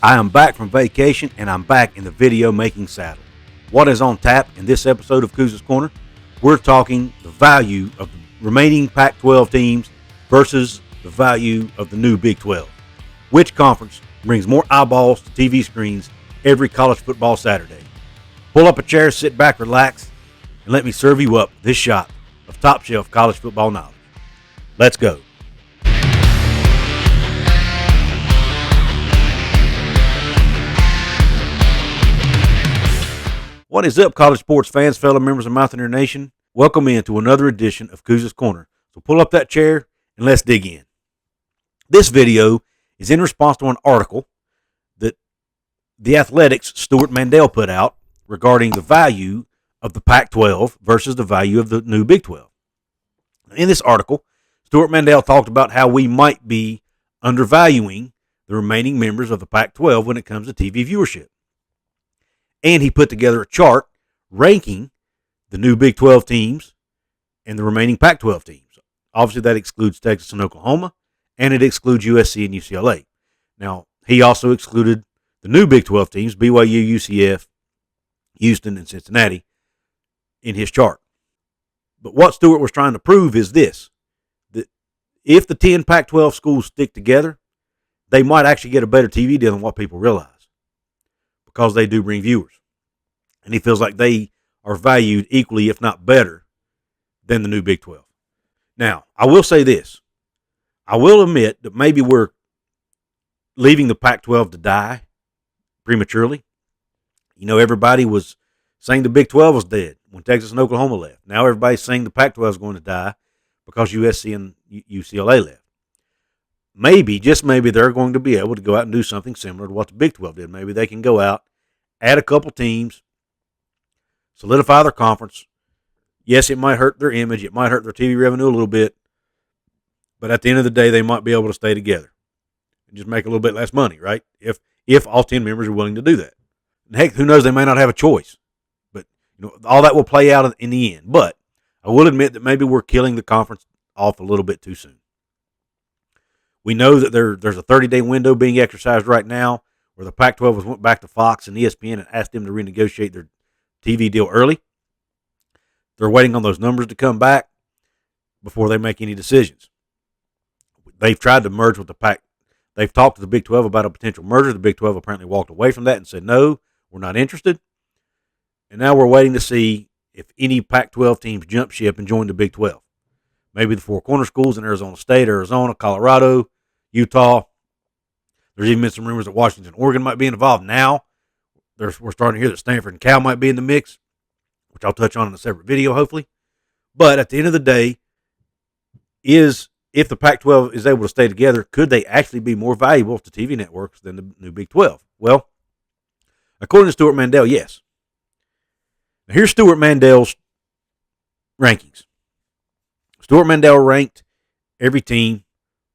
I am back from vacation and I'm back in the video making saddle. What is on tap in this episode of Couz's Corner? We're talking the value of the remaining Pac-12 teams versus the value of the new Big 12. Which conference brings more eyeballs to TV screens every college football Saturday? Pull up a chair, sit back, relax, and let me serve you up this shot of top shelf college football knowledge. Let's go. What is up, college sports fans, fellow members of Mountaineer Nation? Welcome in to another edition of Couz's Corner. So pull up that chair and let's dig in. This video is in response to an article that The Athletic's Stewart Mandel put out regarding the value of the Pac-12 versus the value of the new Big 12. In this article, Stewart Mandel talked about how we might be undervaluing the remaining members of the Pac-12 when it comes to TV viewership. And he put together a chart ranking the new Big 12 teams and the remaining Pac-12 teams. Obviously, that excludes Texas and Oklahoma, and it excludes USC and UCLA. Now, he also excluded the new Big 12 teams, BYU, UCF, Houston, and Cincinnati, in his chart. But what Stewart was trying to prove is this, that if the 10 Pac-12 schools stick together, they might actually get a better TV deal than what people realize, because they do bring viewers. And he feels like they are valued equally, if not better, than the new Big 12. Now, I will say this. I will admit that maybe we're leaving the Pac-12 to die prematurely. You know, everybody was saying the Big 12 was dead when Texas and Oklahoma left. Now everybody's saying the Pac-12 is going to die because USC and UCLA left. Maybe, just maybe, they're going to be able to go out and do something similar to what the Big 12 did. Maybe they can go out, add a couple teams, solidify their conference. Yes, it might hurt their image. It might hurt their TV revenue a little bit. But at the end of the day, they might be able to stay together and just make a little bit less money, right? If all 10 members are willing to do that. And heck, who knows, they may not have a choice. But all that will play out in the end. But I will admit that maybe we're killing the conference off a little bit too soon. We know that there's a 30-day window being exercised right now where the Pac-12 went back to Fox and ESPN and asked them to renegotiate their TV deal early. They're waiting on those numbers to come back before they make any decisions. They've tried to merge with the Pac. They've talked to the Big 12 about a potential merger. The Big 12 apparently walked away from that and said, no, we're not interested. And now we're waiting to see if any Pac-12 teams jump ship and join the Big 12. Maybe the Four Corner schools in Arizona State, Arizona, Colorado, Utah. There's even been some rumors that Washington and Oregon might be involved. Now we're starting to hear that Stanford and Cal might be in the mix, which I'll touch on in a separate video, hopefully. But at the end of the day, if the Pac-12 is able to stay together, could they actually be more valuable to TV networks than the new Big 12? Well, according to Stewart Mandel, yes. Now, here's Stewart Mandel's rankings. Stewart Mandel ranked every team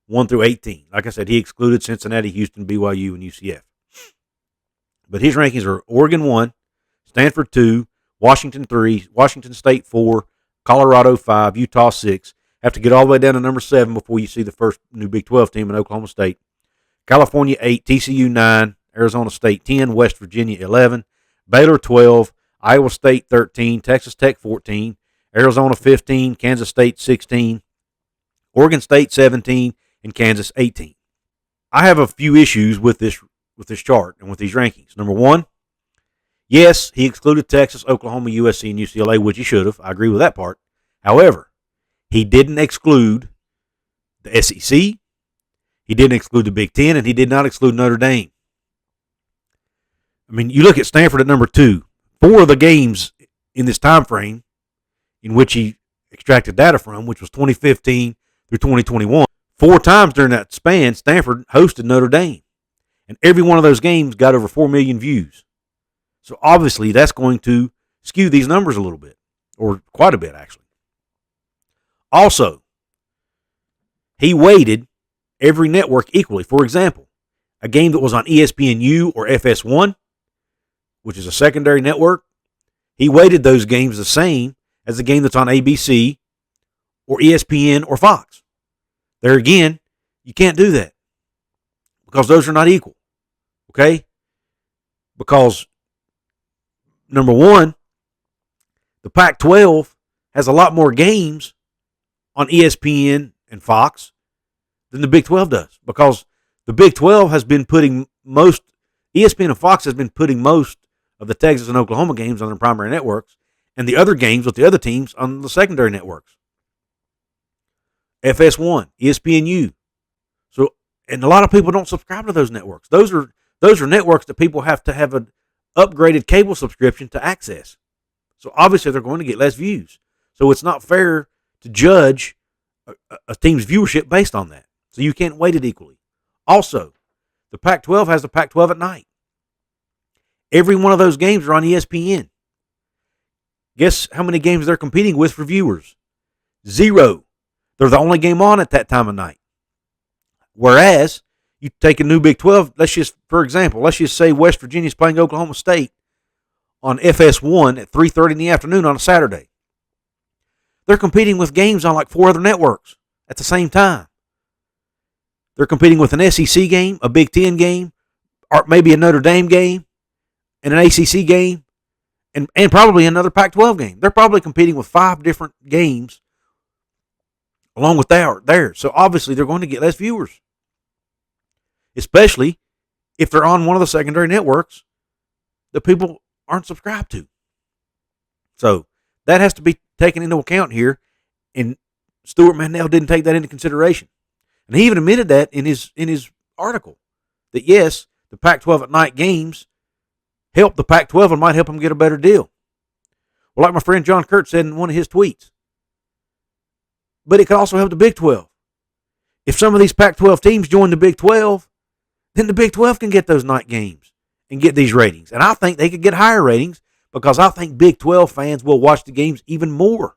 1 through 18. Like I said, he excluded Cincinnati, Houston, BYU, and UCF. But his rankings are Oregon 1, Stanford 2, Washington 3, Washington State 4, Colorado 5, Utah 6. Have to get all the way down to number 7 before you see the first new Big 12 team in Oklahoma State. California 8, TCU 9, Arizona State 10, West Virginia 11, Baylor 12, Iowa State 13, Texas Tech 14, Arizona 15, Kansas State 16, Oregon State 17, and Kansas 18. I have a few issues with this chart and with these rankings. Number one, yes, he excluded Texas, Oklahoma, USC, and UCLA, which he should have. I agree with that part. However, he didn't exclude the SEC, he didn't exclude the Big Ten, and he did not exclude Notre Dame. I mean, you look at Stanford at number 2. 4 of the games in this time frame in which he extracted data from, which was 2015 through 2021, 4 times during that span, Stanford hosted Notre Dame. And every one of those games got over 4 million views. So obviously that's going to skew these numbers a little bit, or quite a bit, actually. Also, he weighted every network equally. For example, a game that was on ESPNU or FS1, which is a secondary network, he weighted those games the same as the game that's on ABC or ESPN or Fox. There again, you can't do that because those are not equal. Okay? Because, number one, the Pac-12 has a lot more games on ESPN and Fox than the Big 12 does. Because the Big 12 has been putting ESPN and Fox has been putting most of the Texas and Oklahoma games on their primary networks, and the other games with the other teams on the secondary networks. FS1, ESPNU. So, and a lot of people don't subscribe to those networks. Those are networks that people have to have an upgraded cable subscription to access. So obviously they're going to get less views. So it's not fair to judge a team's viewership based on that. So you can't weight it equally. Also, the Pac-12 has the Pac-12 at night. Every one of those games are on ESPN. Guess how many games they're competing with for viewers? 0. They're the only game on at that time of night. Whereas, you take a new Big 12, for example, let's just say West Virginia's playing Oklahoma State on FS1 at 3:30 in the afternoon on a Saturday. They're competing with games on like 4 other networks at the same time. They're competing with an SEC game, a Big 10 game, or maybe a Notre Dame game, and an ACC game, and probably another Pac-12 game. They're probably competing with 5 different games along with theirs. So obviously they're going to get less viewers, especially if they're on one of the secondary networks that people aren't subscribed to. So that has to be taken into account here, and Stewart Mandel didn't take that into consideration. And he even admitted that in his article, that yes, the Pac-12 at night games help the Pac-12 and might help them get a better deal. Well, like my friend John Kurtz said in one of his tweets, but it could also help the Big 12. If some of these Pac-12 teams join the Big 12, then the Big 12 can get those night games and get these ratings. And I think they could get higher ratings because I think Big 12 fans will watch the games even more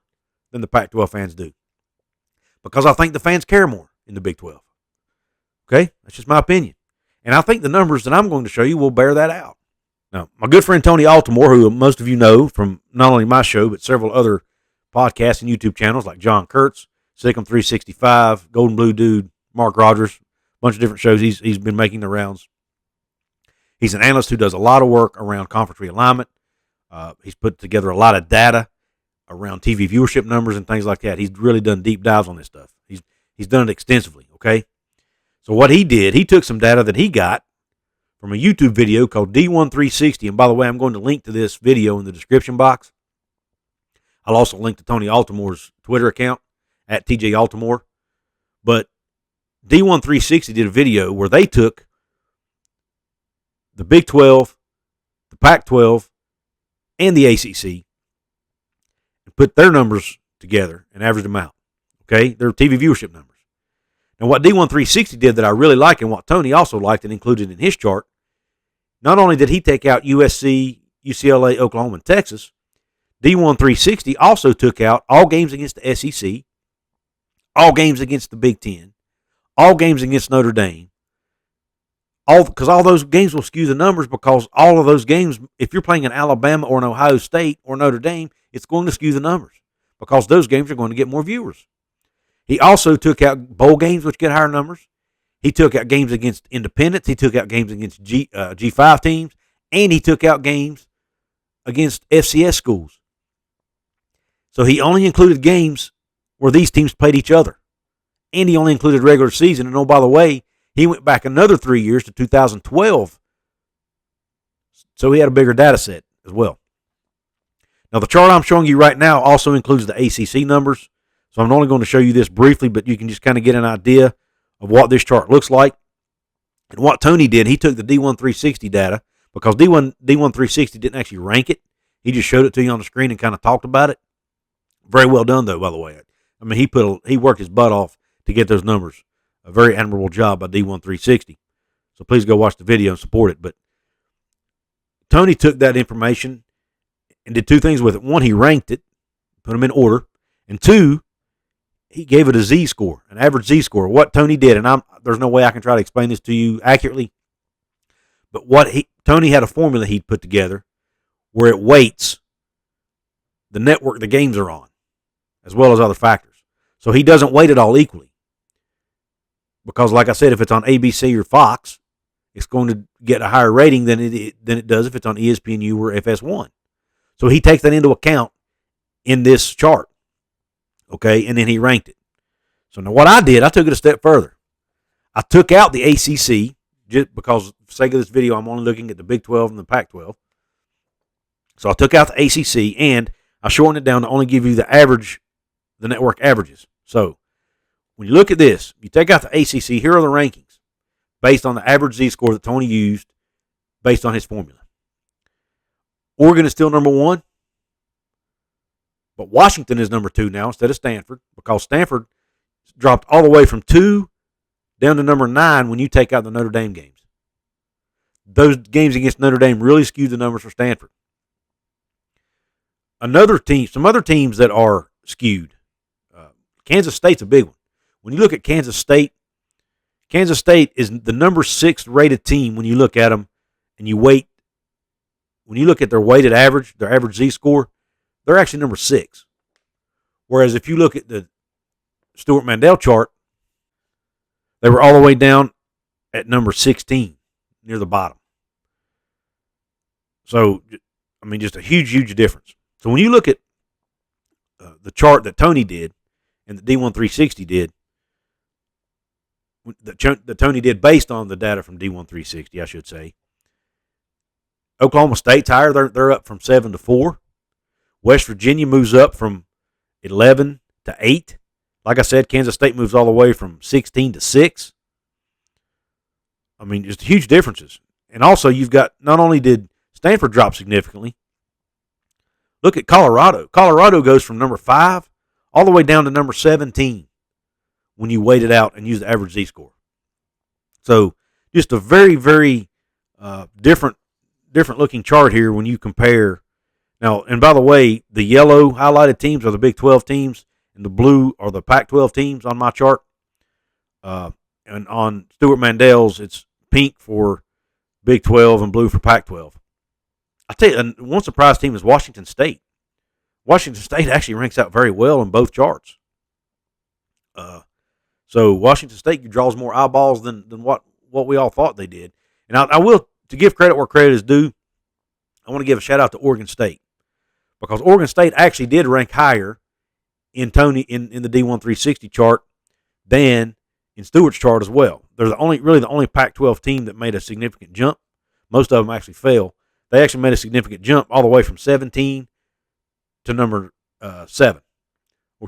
than the Pac-12 fans do. Because I think the fans care more in the Big 12. Okay? That's just my opinion. And I think the numbers that I'm going to show you will bear that out. Now, my good friend Tony Altimore, who most of you know from not only my show, but several other podcasts and YouTube channels like John Kurtz, Sikkim 365, Golden Blue Dude, Mark Rogers, a bunch of different shows he's been making the rounds. He's an analyst who does a lot of work around conference realignment. He's put together a lot of data around TV viewership numbers and things like that. He's really done deep dives on this stuff. He's done it extensively, okay? So what he did, he took some data that he got from a YouTube video called D1360. And by the way, I'm going to link to this video in the description box. I'll also link to Tony Altimore's Twitter account, at TJ Altimore. But D1360 did a video where they took the Big 12, the Pac-12, and the ACC and put their numbers together and averaged them out. Okay? Their TV viewership numbers. Now, what D1360 did that I really like, and what Tony also liked and included in his chart, not only did he take out USC, UCLA, Oklahoma, and Texas, D1360 also took out all games against the SEC, all games against the Big 10, all games against Notre Dame, because all those games will skew the numbers, because all of those games, if you're playing an Alabama or an Ohio State or Notre Dame, it's going to skew the numbers because those games are going to get more viewers. He also took out bowl games, which get higher numbers. He took out games against independents. He took out games against G5 teams, and he took out games against FCS schools. So he only included games where these teams played each other. And he only included regular season. And oh, by the way, he went back another 3 years to 2012. So he had a bigger data set as well. Now, the chart I'm showing you right now also includes the ACC numbers. So I'm only going to show you this briefly, but you can just kind of get an idea of what this chart looks like. And what Tony did, he took the D1360 data, because D1360 didn't actually rank it. He just showed it to you on the screen and kind of talked about it. Very well done, though, by the way. I mean, he worked his butt off to get those numbers. A very admirable job by D1360. So please go watch the video and support it. But Tony took that information and did two things with it. One, he ranked it, put them in order. And two, he gave it a Z-score, an average Z-score. What Tony did, and there's no way I can try to explain this to you accurately, but Tony had a formula he'd put together where it weights the network the games are on, as well as other factors. So he doesn't weight it all equally. Because like I said, if it's on ABC or Fox, it's going to get a higher rating than it does if it's on ESPNU or FS1. So he takes that into account in this chart. Okay, and then he ranked it. So now what I did, I took it a step further. I took out the ACC, just because for the sake of this video, I'm only looking at the Big 12 and the Pac-12. So I took out the ACC, and I shortened it down to only give you the average, the network averages. So when you look at this, you take out the ACC, here are the rankings based on the average Z-score that Tony used based on his formula. Oregon is still number 1, but Washington is number 2 now instead of Stanford, because Stanford dropped all the way from 2 down to number 9 when you take out the Notre Dame games. Those games against Notre Dame really skewed the numbers for Stanford. Another team, some other teams that are skewed. Kansas State's a big one. When you look at Kansas State is the number 6 rated team when you look at them and you weight. When you look at their weighted average, their average Z-score, they're actually number 6. Whereas if you look at the Stewart Mandel chart, they were all the way down at number 16, near the bottom. So, I mean, just a huge, huge difference. So when you look at the chart that Tony did and the D1360 did, that Tony did based on the data from D1360, I should say, Oklahoma State's higher. They're up from 7 to 4. West Virginia moves up from 11 to 8. Like I said, Kansas State moves all the way from 16 to 6. I mean, just huge differences. And also, you've got, not only did Stanford drop significantly, look at Colorado. Colorado goes from number 5 all the way down to number 17 when you weight it out and use the average Z-score. So, just a very, very different looking chart here when you compare. Now, and by the way, the yellow highlighted teams are the Big 12 teams, and the blue are the Pac-12 teams on my chart. And on Stewart Mandel's, it's pink for Big 12 and blue for Pac-12. I'll tell you, one surprise team is Washington State. Washington State actually ranks out very well in both charts. So Washington State draws more eyeballs than what we all thought they did. And I will, to give credit where credit is due, I want to give a shout out to Oregon State, because Oregon State actually did rank higher in the D1360 chart than in Stewart's chart as well. They're the only Pac-12 team that made a significant jump. Most of them actually fell. They actually made a significant jump all the way from 17 to number 7.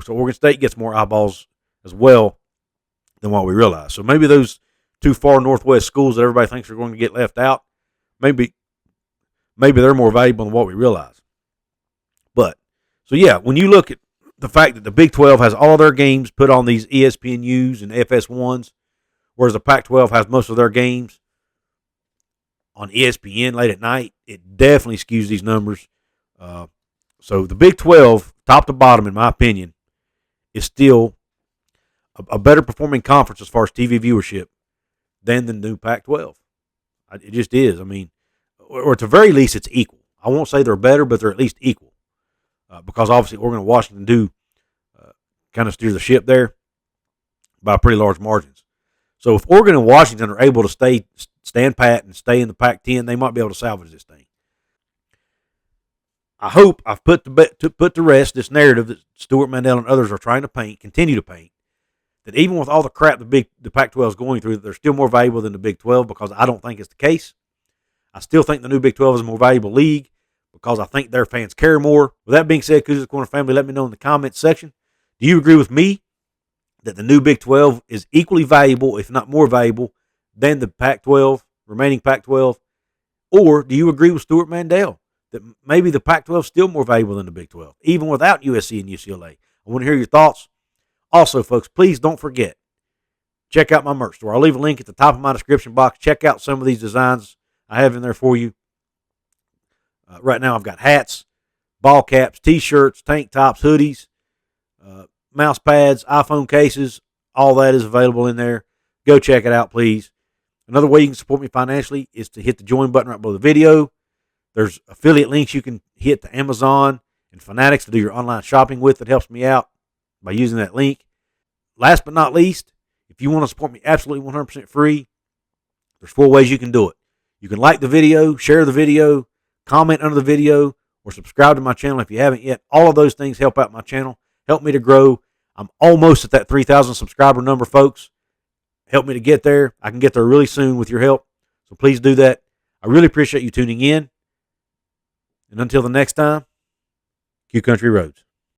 So Oregon State gets more eyeballs as well than what we realize. So maybe those two far northwest schools that everybody thinks are going to get left out, maybe they're more valuable than what we realize. But, so yeah, when you look at the fact that the Big 12 has all their games put on these ESPNUs and FS1s, whereas the Pac-12 has most of their games on ESPN late at night, it definitely skews these numbers. So the Big 12, top to bottom, in my opinion, is still a better performing conference as far as TV viewership than the new Pac-12. It just is. I mean, or at the very least, it's equal. I won't say they're better, but they're at least equal. Because obviously Oregon and Washington do kind of steer the ship there by pretty large margins. So if Oregon and Washington are able to stand pat and stay in the Pac-10, they might be able to salvage this thing. I hope I've put to rest this narrative that Stewart Mandel and others are trying to continue to paint, that even with all the crap the Pac-12 is going through, they're still more valuable than the Big 12, because I don't think it's the case. I still think the new Big 12 is a more valuable league, because I think their fans care more. With that being said, Cougars Corner family, let me know in the comments section. Do you agree with me that the new Big 12 is equally valuable, if not more valuable, than the Pac-12, remaining Pac-12? Or do you agree with Stewart Mandel that maybe the Pac-12 is still more valuable than the Big 12, even without USC and UCLA? I want to hear your thoughts. Also, folks, please don't forget, check out my merch store. I'll leave a link at the top of my description box. Check out some of these designs I have in there for you. Right now I've got hats, ball caps, T-shirts, tank tops, hoodies, mouse pads, iPhone cases. All that is available in there. Go check it out, please. Another way you can support me financially is to hit the join button right below the video. There's affiliate links you can hit to Amazon and Fanatics to do your online shopping with. That helps me out by using that link. Last but not least, if you want to support me absolutely 100% free, There's 4 ways you can do it. You can like the video, share the video, comment under the video, or subscribe to my channel if you haven't yet. All of those things help out my channel, help me to grow. I'm almost at that 3,000 subscriber number, folks. Help me to get there. I can get there really soon with your help. So please do that. I really appreciate you tuning in. And until the next time, Q Country Roads.